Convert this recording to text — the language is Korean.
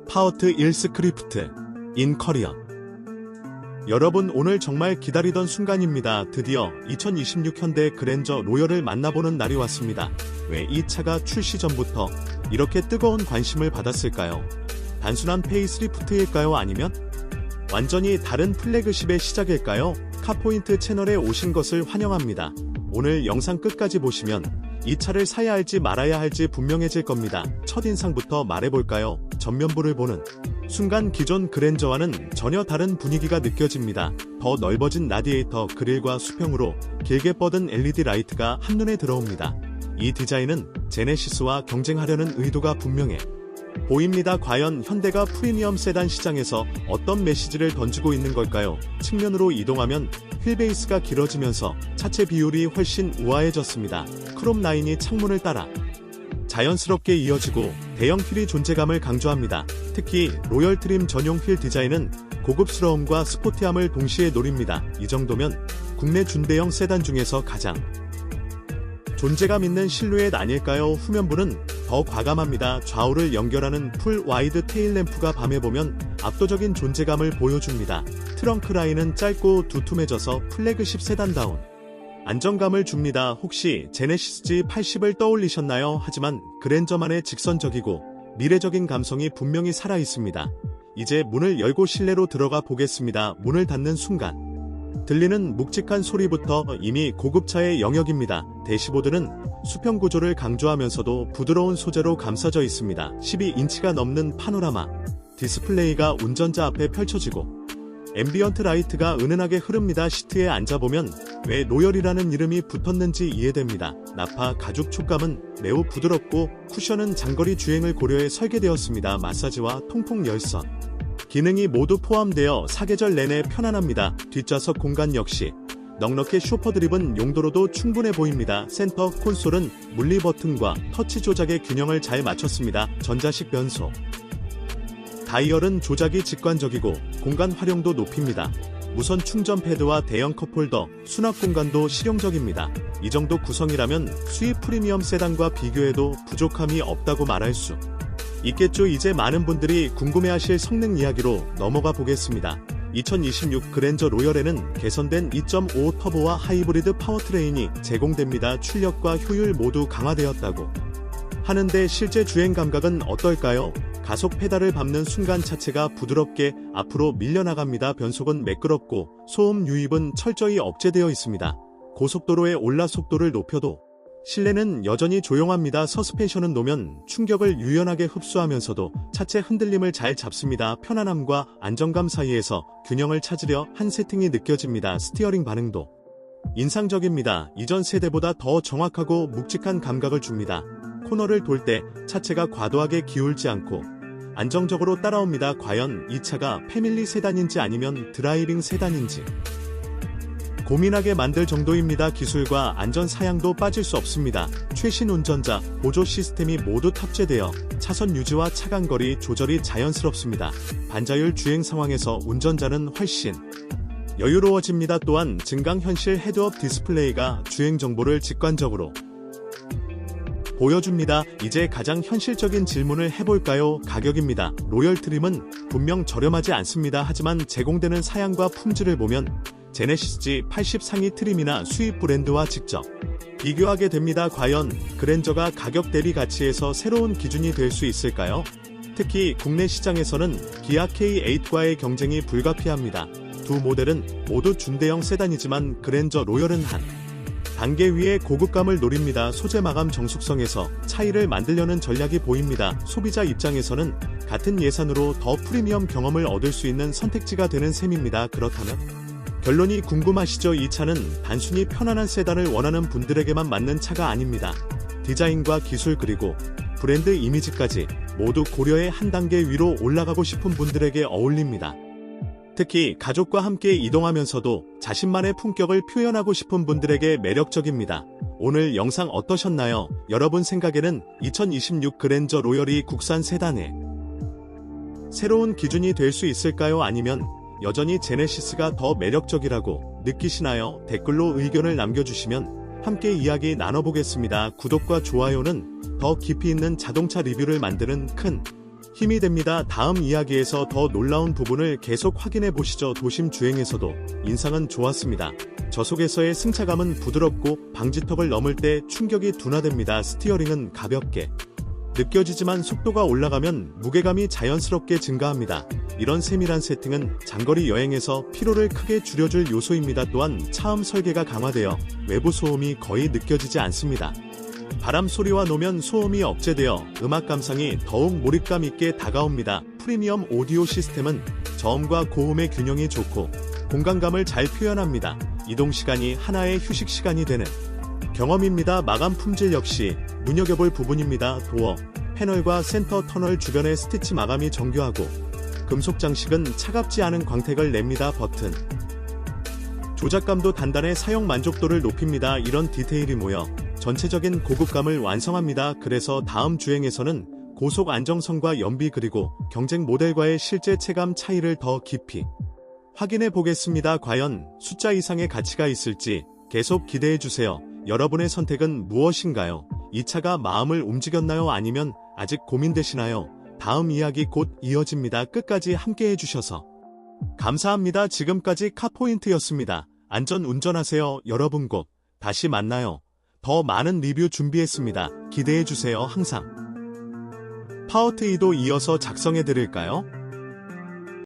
파워트 1 스크리프트 인 커리어. 여러분, 오늘 정말 기다리던 순간입니다. 드디어 2026 현대 그랜저 로열을 만나보는 날이 왔습니다. 왜 이 차가 출시 전부터 이렇게 뜨거운 관심을 받았을까요? 단순한 페이스리프트일까요? 아니면 완전히 다른 플래그십의 시작일까요? 카포인트 채널에 오신 것을 환영합니다. 오늘 영상 끝까지 보시면 이 차를 사야 할지 말아야 할지 분명해질 겁니다. 첫인상부터 말해볼까요? 전면부를 보는 순간 기존 그랜저와는 전혀 다른 분위기가 느껴집니다. 더 넓어진 라디에이터 그릴과 수평으로 길게 뻗은 LED 라이트가 한눈에 들어옵니다. 이 디자인은 제네시스와 경쟁하려는 의도가 분명해 보입니다. 과연 현대가 프리미엄 세단 시장에서 어떤 메시지를 던지고 있는 걸까요? 측면으로 이동하면 휠베이스가 길어지면서 차체 비율이 훨씬 우아해졌습니다. 크롬 라인이 창문을 따라 자연스럽게 이어지고 대형 휠이 존재감을 강조합니다. 특히 로열 트림 전용 휠 디자인은 고급스러움과 스포티함을 동시에 노립니다. 이 정도면 국내 준대형 세단 중에서 가장 존재감 있는 실루엣 아닐까요? 후면부는 더 과감합니다. 좌우를 연결하는 풀 와이드 테일 램프가 밤에 보면 압도적인 존재감을 보여줍니다. 트렁크 라인은 짧고 두툼해져서 플래그십 세단다운 안정감을 줍니다. 혹시 제네시스 G80을 떠올리셨나요? 하지만 그랜저만의 직선적이고 미래적인 감성이 분명히 살아있습니다. 이제 문을 열고 실내로 들어가 보겠습니다. 문을 닫는 순간 들리는 묵직한 소리부터 이미 고급차의 영역입니다. 대시보드는 수평 구조를 강조하면서도 부드러운 소재로 감싸져 있습니다. 12인치가 넘는 파노라마 디스플레이가 운전자 앞에 펼쳐지고 앰비언트 라이트가 은은하게 흐릅니다. 시트에 앉아보면 왜 로열이라는 이름이 붙었는지 이해됩니다. 나파 가죽 촉감은 매우 부드럽고 쿠션은 장거리 주행을 고려해 설계되었습니다. 마사지와 통풍 열선 기능이 모두 포함되어 사계절 내내 편안합니다. 뒷좌석 공간 역시 넉넉해 쇼퍼 드립은 용도로도 충분해 보입니다. 센터 콘솔은 물리 버튼과 터치 조작의 균형을 잘 맞췄습니다. 전자식 변속 다이얼은 조작이 직관적이고 공간 활용도 높입니다. 무선 충전 패드와 대형 컵홀더, 수납 공간도 실용적입니다. 이 정도 구성이라면 수입 프리미엄 세단과 비교해도 부족함이 없다고 말할 수 있겠죠. 이제 많은 분들이 궁금해하실 성능 이야기로 넘어가 보겠습니다. 2026 그랜저 로열에는 개선된 2.5 터보와 하이브리드 파워트레인이 제공됩니다. 출력과 효율 모두 강화되었다고 하는데 실제 주행 감각은 어떨까요? 가속 페달을 밟는 순간 차체가 부드럽게 앞으로 밀려나갑니다. 변속은 매끄럽고 소음 유입은 철저히 억제되어 있습니다. 고속도로에 올라 속도를 높여도 실내는 여전히 조용합니다. 서스펜션은 노면 충격을 유연하게 흡수하면서도 차체 흔들림을 잘 잡습니다. 편안함과 안정감 사이에서 균형을 찾으려 한 세팅이 느껴집니다. 스티어링 반응도 인상적입니다. 이전 세대보다 더 정확하고 묵직한 감각을 줍니다. 코너를 돌 때 차체가 과도하게 기울지 않고 안정적으로 따라옵니다. 과연 이 차가 패밀리 세단인지 아니면 드라이빙 세단인지 고민하게 만들 정도입니다. 기술과 안전 사양도 빠질 수 없습니다. 최신 운전자 보조 시스템이 모두 탑재되어 차선 유지와 차간거리 조절이 자연스럽습니다. 반자율 주행 상황에서 운전자는 훨씬 여유로워집니다. 또한 증강현실 헤드업 디스플레이가 주행 정보를 직관적으로 보여줍니다. 이제 가장 현실적인 질문을 해볼까요? 가격입니다. 로열 트림은 분명 저렴하지 않습니다. 하지만 제공되는 사양과 품질을 보면 제네시스 G80 상위 트림이나 수입 브랜드와 직접 비교하게 됩니다. 과연 그랜저가 가격 대비 가치에서 새로운 기준이 될 수 있을까요? 특히 국내 시장에서는 기아 K8과의 경쟁이 불가피합니다. 두 모델은 모두 준대형 세단이지만 그랜저 로열은 한 단계 위의 고급감을 노립니다. 소재 마감 정숙성에서 차이를 만들려는 전략이 보입니다. 소비자 입장에서는 같은 예산으로 더 프리미엄 경험을 얻을 수 있는 선택지가 되는 셈입니다. 그렇다면 결론이 궁금하시죠? 이 차는 단순히 편안한 세단을 원하는 분들에게만 맞는 차가 아닙니다. 디자인과 기술 그리고 브랜드 이미지까지 모두 고려해 한 단계 위로 올라가고 싶은 분들에게 어울립니다. 특히 가족과 함께 이동하면서도 자신만의 품격을 표현하고 싶은 분들에게 매력적입니다. 오늘 영상 어떠셨나요? 여러분 생각에는 2026 그랜저 로열이 국산 세단의 새로운 기준이 될 수 있을까요? 아니면 여전히 제네시스가 더 매력적이라고 느끼시나요? 댓글로 의견을 남겨주시면 함께 이야기 나눠보겠습니다. 구독과 좋아요는 더 깊이 있는 자동차 리뷰를 만드는 큰 힘이 됩니다. 다음 이야기에서 더 놀라운 부분을 계속 확인해 보시죠. 도심 주행에서도 인상은 좋았습니다. 저속에서의 승차감은 부드럽고 방지턱을 넘을 때 충격이 둔화됩니다. 스티어링은 가볍게 느껴지지만 속도가 올라가면 무게감이 자연스럽게 증가합니다. 이런 세밀한 세팅은 장거리 여행에서 피로를 크게 줄여줄 요소입니다. 또한 차음 설계가 강화되어 외부 소음이 거의 느껴지지 않습니다. 바람 소리와 노면 소음이 억제되어 음악 감상이 더욱 몰입감 있게 다가옵니다. 프리미엄 오디오 시스템은 저음과 고음의 균형이 좋고 공간감을 잘 표현합니다. 이동 시간이 하나의 휴식 시간이 되는 경험입니다. 마감 품질 역시 눈여겨볼 부분입니다. 도어, 패널과 센터 터널 주변의 스티치 마감이 정교하고 금속 장식은 차갑지 않은 광택을 냅니다. 버튼 조작감도 단단해 사용 만족도를 높입니다. 이런 디테일이 모여 전체적인 고급감을 완성합니다. 그래서 다음 주행에서는 고속 안정성과 연비 그리고 경쟁 모델과의 실제 체감 차이를 더 깊이 확인해 보겠습니다. 과연 숫자 이상의 가치가 있을지 계속 기대해 주세요. 여러분의 선택은 무엇인가요? 이 차가 마음을 움직였나요? 아니면 아직 고민되시나요? 다음 이야기 곧 이어집니다. 끝까지 함께 해주셔서 감사합니다. 지금까지 카포인트였습니다. 안전 운전하세요. 여러분 곧 다시 만나요. 더 많은 리뷰 준비했습니다. 기대해주세요. 항상. 파워트이도 이어서 작성해드릴까요?